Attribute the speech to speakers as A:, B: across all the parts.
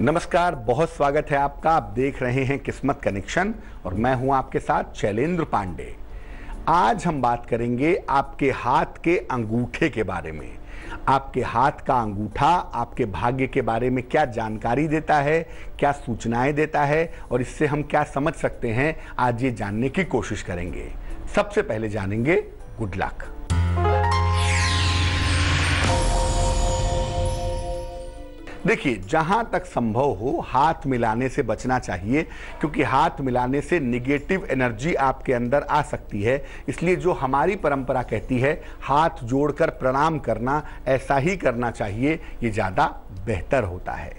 A: नमस्कार, बहुत स्वागत है आपका। आप देख रहे हैं किस्मत कनेक्शन और मैं हूं आपके साथ शैलेंद्र पांडे। आज हम बात करेंगे आपके हाथ के अंगूठे के बारे में। आपके हाथ का अंगूठा आपके भाग्य के बारे में क्या जानकारी देता है, क्या सूचनाएं देता है और इससे हम क्या समझ सकते हैं, आज ये जानने की कोशिश करेंगे। सबसे पहले जानेंगे गुड लक। देखिए, जहां तक संभव हो हाथ मिलाने से बचना चाहिए, क्योंकि हाथ मिलाने से निगेटिव एनर्जी आपके अंदर आ सकती है। इसलिए जो हमारी परंपरा कहती है हाथ जोड़कर प्रणाम करना, ऐसा ही करना चाहिए, ये ज़्यादा बेहतर होता है।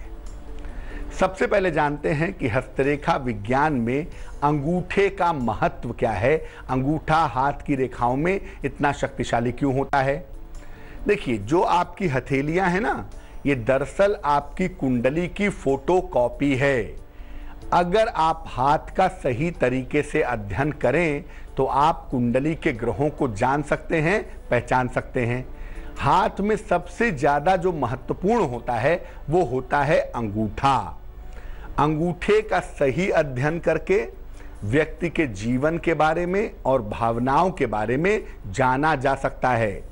A: सबसे पहले जानते हैं कि हस्तरेखा विज्ञान में अंगूठे का महत्व क्या है। अंगूठा हाथ की रेखाओं में इतना शक्तिशाली क्यों होता है? देखिए, जो आपकी हथेलियां हैं ना, ये दरअसल आपकी कुंडली की फोटो कॉपी है। अगर आप हाथ का सही तरीके से अध्ययन करें तो आप कुंडली के ग्रहों को जान सकते हैं, पहचान सकते हैं। हाथ में सबसे ज्यादा जो महत्वपूर्ण होता है वो होता है अंगूठा। अंगूठे का सही अध्ययन करके व्यक्ति के जीवन के बारे में और भावनाओं के बारे में जाना जा सकता है।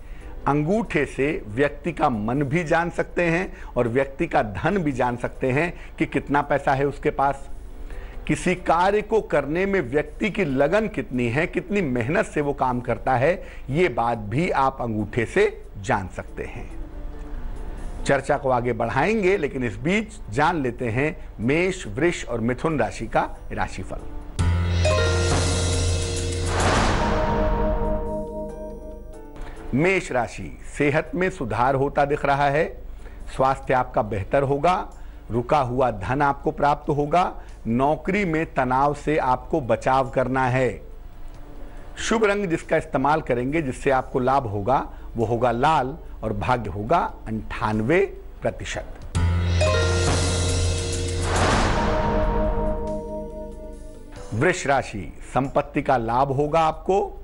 A: अंगूठे से व्यक्ति का मन भी जान सकते हैं और व्यक्ति का धन भी जान सकते हैं कि कितना पैसा है उसके पास। किसी कार्य को करने में व्यक्ति की लगन कितनी है, कितनी मेहनत से वो काम करता है, ये बात भी आप अंगूठे से जान सकते हैं। चर्चा को आगे बढ़ाएंगे, लेकिन इस बीच जान लेते हैं मेष, वृष और मिथुन राशि का राशिफल। मेष राशि, सेहत में सुधार होता दिख रहा है। स्वास्थ्य आपका बेहतर होगा। रुका हुआ धन आपको प्राप्त होगा। नौकरी में तनाव से आपको बचाव करना है। शुभ रंग जिसका इस्तेमाल करेंगे, जिससे आपको लाभ होगा, वो होगा लाल और भाग्य होगा 98%। वृष राशि, संपत्ति का लाभ होगा आपको।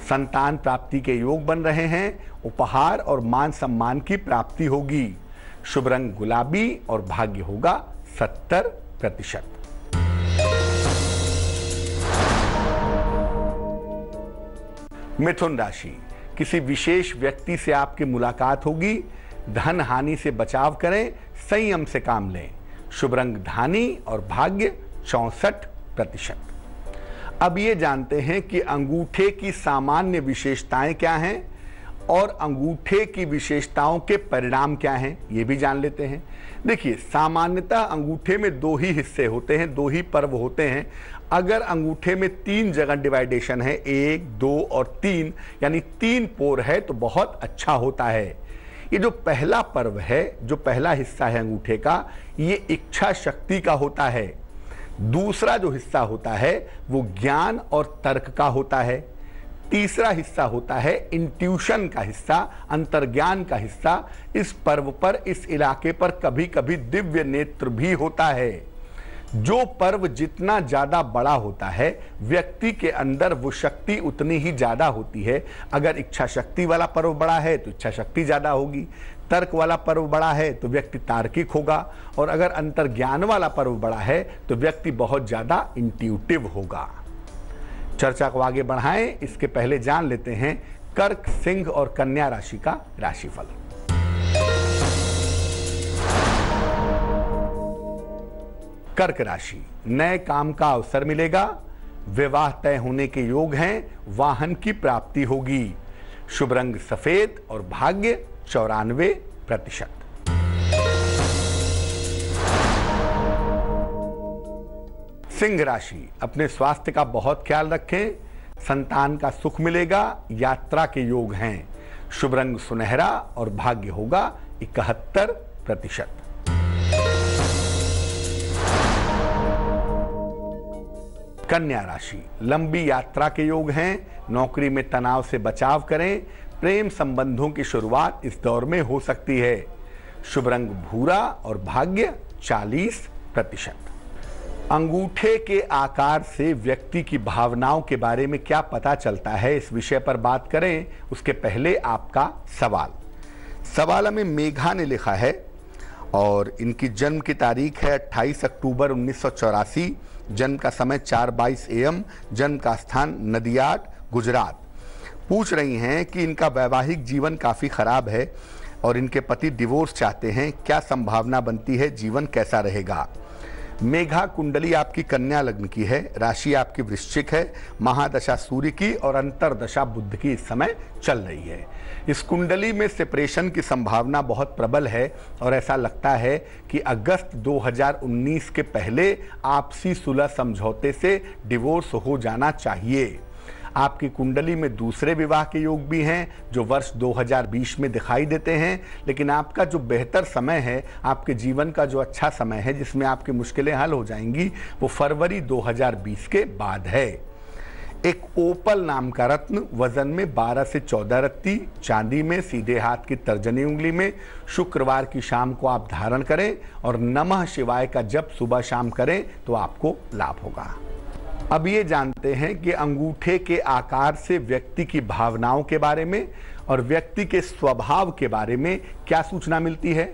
A: संतान प्राप्ति के योग बन रहे हैं। उपहार और मान सम्मान की प्राप्ति होगी। शुभ रंग गुलाबी और भाग्य होगा 70%। मिथुन राशि, किसी विशेष व्यक्ति से आपकी मुलाकात होगी। धन हानि से बचाव करें, संयम से काम लें। शुभ रंग धानी और भाग्य 64%। अब ये जानते हैं कि अंगूठे की सामान्य विशेषताएं क्या हैं और अंगूठे की विशेषताओं के परिणाम क्या हैं, ये भी जान लेते हैं। देखिए, सामान्यतः अंगूठे में दो ही हिस्से होते हैं, दो ही पर्व होते हैं। अगर अंगूठे में 3 जगह डिवाइडेशन है, 1, 2 और 3, यानी 3 पोर है, तो बहुत अच्छा होता है। ये जो पहला पर्व है, जो पहला हिस्सा है अंगूठे का, ये इच्छा शक्ति का होता है। दूसरा जो हिस्सा होता है वो ज्ञान और तर्क का होता है। तीसरा हिस्सा होता है इंट्यूशन का हिस्सा, अंतर्ज्ञान का हिस्सा। इस पर्व पर, इस इलाके पर कभी कभी दिव्य नेत्र भी होता है। जो पर्व जितना ज्यादा बड़ा होता है, व्यक्ति के अंदर वो शक्ति उतनी ही ज्यादा होती है। अगर इच्छा शक्ति वाला पर्व बड़ा है तो इच्छा शक्ति ज्यादा होगी। तर्क वाला पर्व बड़ा है तो व्यक्ति तार्किक होगा, और अगर अंतर्ज्ञान वाला पर्व बड़ा है तो व्यक्ति बहुत ज्यादा इंट्यूटिव होगा। चर्चा को आगे बढ़ाएं, इसके पहले जान लेते हैं कर्क, सिंह और कन्या राशि का राशिफल। कर्क राशि, नए काम का अवसर मिलेगा। विवाह तय होने के योग हैं। वाहन की प्राप्ति होगी। शुभ रंग सफेद और भाग्य 94%। सिंह राशि, अपने स्वास्थ्य का बहुत ख्याल रखें। संतान का सुख मिलेगा। यात्रा के योग हैं। शुभ रंग सुनहरा और भाग्य होगा 71%। कन्या राशि, लंबी यात्रा के योग हैं। नौकरी में तनाव से बचाव करें। प्रेम संबंधों की शुरुआत इस दौर में हो सकती है। शुभ रंग भूरा और भाग्य 40%। अंगूठे के आकार से व्यक्ति की भावनाओं के बारे में क्या पता चलता है, इस विषय पर बात करें उसके पहले आपका सवाल में मेघा ने लिखा है, और इनकी जन्म की तारीख है 28 अक्टूबर 1984, जन्म का समय 4:22 AM, जन्म का स्थान नदियाड, गुजरात। पूछ रही हैं कि इनका वैवाहिक जीवन काफ़ी ख़राब है और इनके पति डिवोर्स चाहते हैं, क्या संभावना बनती है, जीवन कैसा रहेगा। मेघा कुंडली आपकी कन्या लग्न की है, राशि आपकी वृश्चिक है, महादशा सूर्य की और अंतरदशा बुध की इस समय चल रही है। इस कुंडली में सेपरेशन की संभावना बहुत प्रबल है और ऐसा लगता है कि अगस्त 2019 के पहले आपसी सुलह समझौते से डिवोर्स हो जाना चाहिए। आपकी कुंडली में दूसरे विवाह के योग भी हैं जो वर्ष 2020 में दिखाई देते हैं, लेकिन आपका जो बेहतर समय है, आपके जीवन का जो अच्छा समय है जिसमें आपकी मुश्किलें हल हो जाएंगी, वो फरवरी 2020 के बाद है। एक ओपल नाम का रत्न वजन में 12 से 14 रत्ती चांदी में सीधे हाथ की तर्जनी उंगली में शुक्रवार की शाम को आप धारण करें और नमः शिवाय का जप सुबह शाम करें तो आपको लाभ होगा। अब ये जानते हैं कि अंगूठे के आकार से व्यक्ति की भावनाओं के बारे में और व्यक्ति के स्वभाव के बारे में क्या सूचना मिलती है।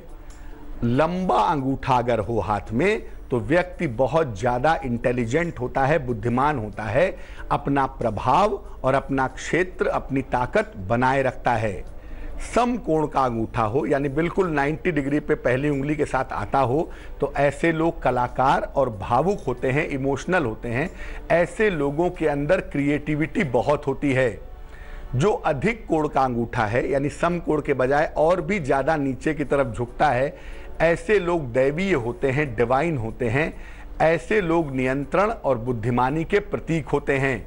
A: लंबा अंगूठा अगर हो हाथ में तो व्यक्ति बहुत ज़्यादा इंटेलिजेंट होता है, बुद्धिमान होता है, अपना प्रभाव और अपना क्षेत्र, अपनी ताकत बनाए रखता है। समकोण का अंगूठा हो यानी बिल्कुल 90 डिग्री पे पहली उंगली के साथ आता हो तो ऐसे लोग कलाकार और भावुक होते हैं, इमोशनल होते हैं। ऐसे लोगों के अंदर क्रिएटिविटी बहुत होती है। जो अधिक कोण का अंगूठा है यानी समकोण के बजाय और भी ज़्यादा नीचे की तरफ झुकता है, ऐसे लोग दैवीय होते हैं, डिवाइन होते हैं। ऐसे लोग नियंत्रण और बुद्धिमानी के प्रतीक होते हैं।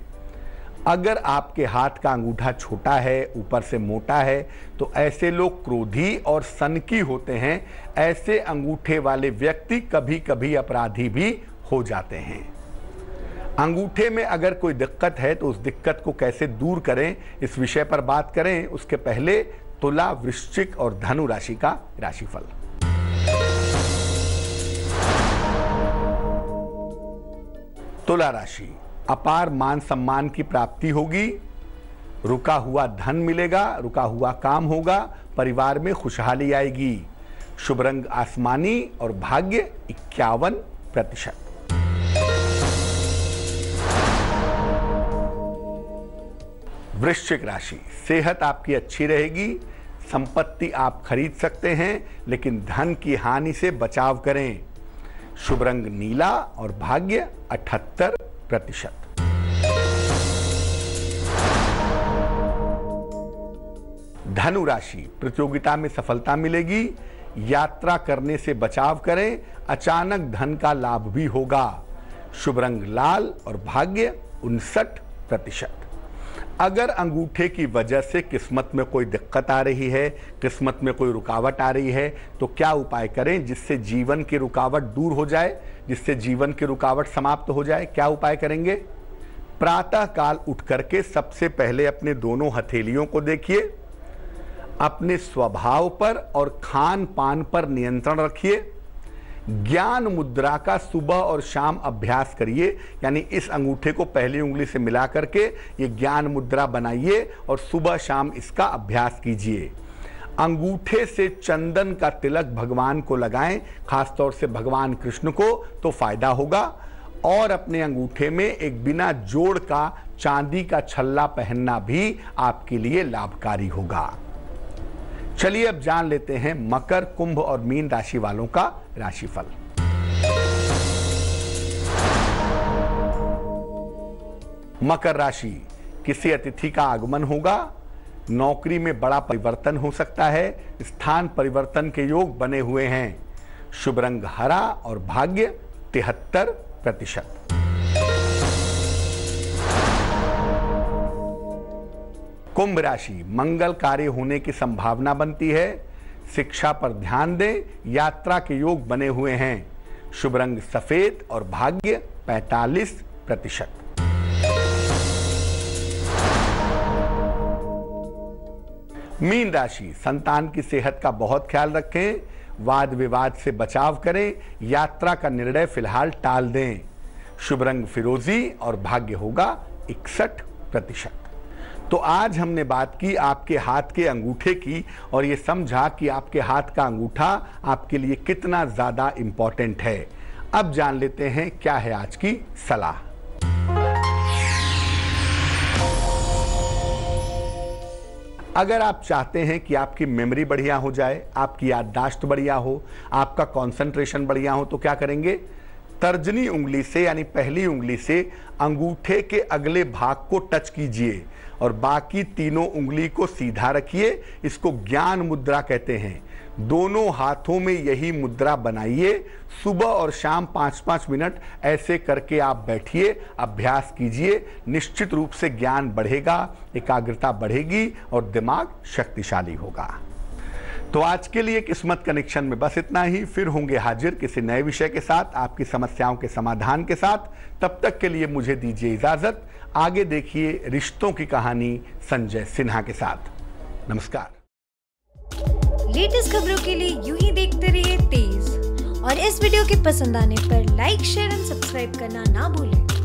A: अगर आपके हाथ का अंगूठा छोटा है, ऊपर से मोटा है, तो ऐसे लोग क्रोधी और सनकी होते हैं। ऐसे अंगूठे वाले व्यक्ति कभी कभी अपराधी भी हो जाते हैं। अंगूठे में अगर कोई दिक्कत है तो उस दिक्कत को कैसे दूर करें, इस विषय पर बात करें। उसके पहले तुला, वृश्चिक और धनु राशि का राशिफल। तुला राशि, अपार मान सम्मान की प्राप्ति होगी, रुका हुआ धन मिलेगा, रुका हुआ काम होगा, परिवार में खुशहाली आएगी। शुभ रंग आसमानी और भाग्य 51%। वृश्चिक राशि, सेहत आपकी अच्छी रहेगी, संपत्ति आप खरीद सकते हैं लेकिन धन की हानि से बचाव करें। शुभ रंग नीला और भाग्य 78%। धनु राशि, प्रतियोगिता में सफलता मिलेगी, यात्रा करने से बचाव करें, अचानक धन का लाभ भी होगा। शुभ रंग लाल और भाग्य 59%। अगर अंगूठे की वजह से किस्मत में कोई दिक्कत आ रही है, किस्मत में कोई रुकावट आ रही है, तो क्या उपाय करें जिससे जीवन की रुकावट दूर हो जाए, जिससे जीवन की रुकावट समाप्त हो जाए। क्या उपाय करेंगे? प्रातः काल उठ करके सबसे पहले अपने दोनों हथेलियों को देखिए, अपने स्वभाव पर और खान पान पर नियंत्रण रखिए। ज्ञान मुद्रा का सुबह और शाम अभ्यास करिए, यानी इस अंगूठे को पहली उंगली से मिला करके ये ज्ञान मुद्रा बनाइए और सुबह शाम इसका अभ्यास कीजिए। अंगूठे से चंदन का तिलक भगवान को लगाएं, खासतौर से भगवान कृष्ण को, तो फायदा होगा। और अपने अंगूठे में एक बिना जोड़ का चांदी का छल्ला पहनना भी आपके लिए लाभकारी होगा। चलिए अब जान लेते हैं मकर, कुंभ और मीन राशि वालों का राशिफल। मकर राशि, किसी अतिथि का आगमन होगा, नौकरी में बड़ा परिवर्तन हो सकता है, स्थान परिवर्तन के योग बने हुए हैं। शुभ रंग हरा और भाग्य 73%। कुंभ राशि, मंगल कार्य होने की संभावना बनती है, शिक्षा पर ध्यान दें, यात्रा के योग बने हुए हैं। शुभ रंग सफेद और भाग्य 45%। मीन राशि, संतान की सेहत का बहुत ख्याल रखें, वाद विवाद से बचाव करें, यात्रा का निर्णय फिलहाल टाल दें। शुभ रंग फिरोजी और भाग्य होगा 61%। तो आज हमने बात की आपके हाथ के अंगूठे की और ये समझा कि आपके हाथ का अंगूठा आपके लिए कितना ज़्यादा इम्पॉर्टेंट है। अब जान लेते हैं क्या है आज की सलाह। अगर आप चाहते हैं कि आपकी मेमोरी बढ़िया हो जाए, आपकी याददाश्त बढ़िया हो, आपका कंसंट्रेशन बढ़िया हो, तो क्या करेंगे? तर्जनी उंगली से यानी पहली उंगली से अंगूठे के अगले भाग को टच कीजिए और बाकी तीनों उंगली को सीधा रखिए। इसको ज्ञान मुद्रा कहते हैं। दोनों हाथों में यही मुद्रा बनाइए। सुबह और शाम 5-5 मिनट ऐसे करके आप बैठिए, अभ्यास कीजिए। निश्चित रूप से ज्ञान बढ़ेगा, एकाग्रता बढ़ेगी और दिमाग शक्तिशाली होगा। तो आज के लिए किस्मत कनेक्शन में बस इतना ही। फिर होंगे हाजिर किसी नए विषय के साथ, आपकी समस्याओं के समाधान के साथ। तब तक के लिए मुझे दीजिए इजाजत। आगे देखिए रिश्तों की कहानी संजय सिन्हा के साथ। नमस्कार।
B: लेटेस्ट खबरों के लिए यूं ही देखते रहिए तेज, और इस वीडियो के पसंद आने पर लाइक, शेयर एंड सब्सक्राइब करना ना भूलें।